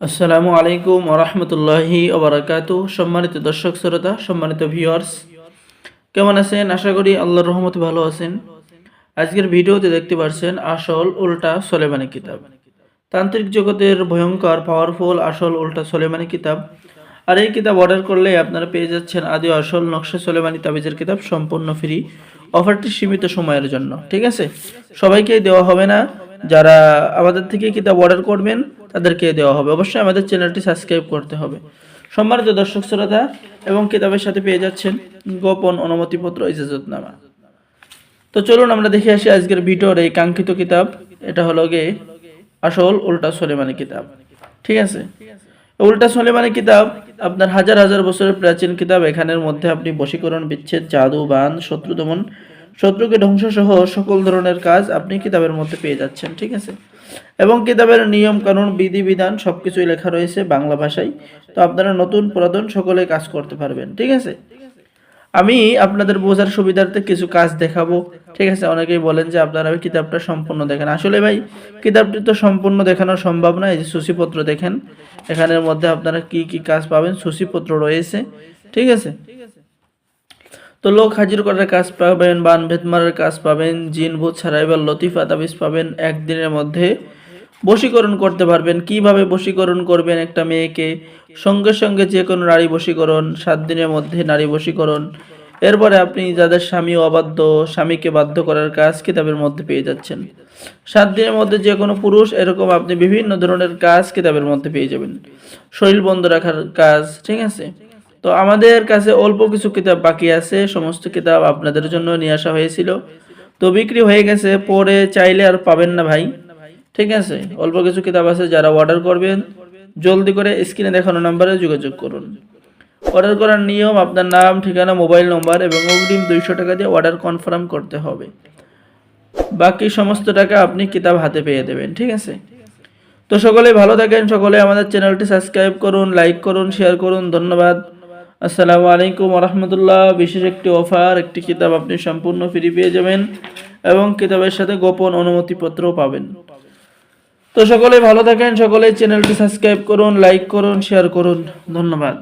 আসসালামু আলাইকুম ওয়া রাহমাতুল্লাহি ওয়া বারাকাতুহু। সম্মানিত দর্শক শ্রোতা, সম্মানিত ভিউয়ার্স, কেমন আছেন? আশা করি আল্লাহর রহমতে ভালো আছেন। আজকের ভিডিওতে দেখতে পাচ্ছেন আসল উল্টা সুলেমানি কিতাব। তান্ত্রিক জগতের ভয়ঙ্কর পাওয়ারফুল আসল উল্টা সুলেমানি কিতাব। আর এই কিতাব অর্ডার করলে আপনারা পেয়ে যাচ্ছেন আদি আসল নকশা সুলেমানি তাবিজের কিতাব সম্পূর্ণ ফ্রি। অফারটি সীমিত সময়ের জন্য, ঠিক আছে? সবাইকে দেওয়া হবে না। যারা আমাদের থেকে কিতাব অর্ডার করবেন তাদেরকে দেওয়া হবে। অবশ্যই আমাদের চ্যানেলটি সাবস্ক্রাইব করতে হবে। সম্মানিত দর্শক শ্রোতা, এবং কিতাবের সাথে পেয়ে যাচ্ছেন গোপন অনুমতিপত্র, ইজাজতনামা। তো চলুন আমরা দেখে আসি আজকের ভিডিওর এই কাঙ্ক্ষিত কিতাব। এটা হলো গিয়ে আসল উল্টা সুলেমানি কিতাব, ঠিক আছে? উল্টা সুলেমানি কিতাব আপনার হাজার হাজার বছরের প্রাচীন কিতাব। এখানের মধ্যে আপনি বশীকরণ, বিচ্ছেদ, জাদু, বান, শত্রু দমন, শত্রুকে ধ্বংস সহ সকল ধরনের কাজ আপনি কিতাবের মধ্যে পেয়ে যাচ্ছেন, ঠিক আছে? এবং কিতাবের নিয়ম কানুন বিধিবিধান সবকিছুই লেখা রয়েছে বাংলা ভাষায়। তো আপনারা নতুন পুরাতন সকলে কাজ করতে পারবেন, ঠিক আছে? আমি আপনাদের বোঝার সুবিধার্থে কিছু কাজ দেখাবো, ঠিক আছে? অনেকেই বলেন যে আপনারা কিতাবটা সম্পূর্ণ দেখেন। আসলে ভাই, কিতাবটি তো সম্পূর্ণ দেখানো সম্ভব না। এই যে সূচিপত্র দেখেন, এখানের মধ্যে আপনারা কি কি কাজ পাবেন, সূচিপত্র রয়েছে, ঠিক আছে? তো লোক হাজির করার কাজ পাবেন, বান ভেদ মারার কাজ পাবেন, জিন ভূত ছাড়াইবার লতিফা তাবিজ পাবেন। একদিনের মধ্যে বশীকরণ করতে পারবেন। কিভাবে বশীকরণ করবেন একটা মেয়েকে, সঙ্গে সঙ্গে যে কোনো নারী বশীকরণ, 7 দিনের মধ্যে নারী বশীকরণ। এরপরে আপনি যাদের স্বামী অবাধ্য, স্বামীকে বাধ্য করার কাজ কিতাবের মধ্যে পেয়ে যাচ্ছেন। 7 দিনের মধ্যে যে কোনো পুরুষ, এরকম আপনি বিভিন্ন ধরনের কাজ কিতাবের মধ্যে পেয়ে যাবেন। শরীর বন্ধ রাখার কাজ, ঠিক আছে? তো আমাদের কাছে অল্প কিছু কিতাব বাকি আছে। সমস্ত কিতাব আপনাদের জন্য নিয়ে আসা হয়েছিল, তো বিক্রি হয়ে গেছে। পরে চাইলে আর পাবেন না ভাই, ঠিক আছে? অল্প কিছু কিতাব আছে। যারা অর্ডার করবেন জলদি করে স্ক্রিনে দেখানো নাম্বারে যোগাযোগ করুন। অর্ডার করার নিয়ম, আপনার নাম, ঠিকানা, মোবাইল নম্বর এবং অগ্রিম 200 টাকা দিয়ে অর্ডার কনফার্ম করতে হবে। বাকি সমস্ত টাকা আপনি কিতাব হাতে পেয়ে দেবেন, ঠিক আছে? তো সকলেই ভালো থাকেন, সকলে আমাদের চ্যানেলটি সাবস্ক্রাইব করুন, লাইক করুন, শেয়ার করুন। ধন্যবাদ। আসসালামু আলাইকুম ওয়া রাহমাতুল্লাহ। বিশেষ একটি অফার, একটি কিতাব আপনি সম্পূর্ণ ফ্রি পেয়ে যাবেন এবং কিতাবের সাথে গোপন অনুমতিপত্রও পাবেন। তো সকলেই ভালো থাকেন, সকলেই চ্যানেলটি সাবস্ক্রাইব করুন, লাইক করুন, শেয়ার করুন। ধন্যবাদ।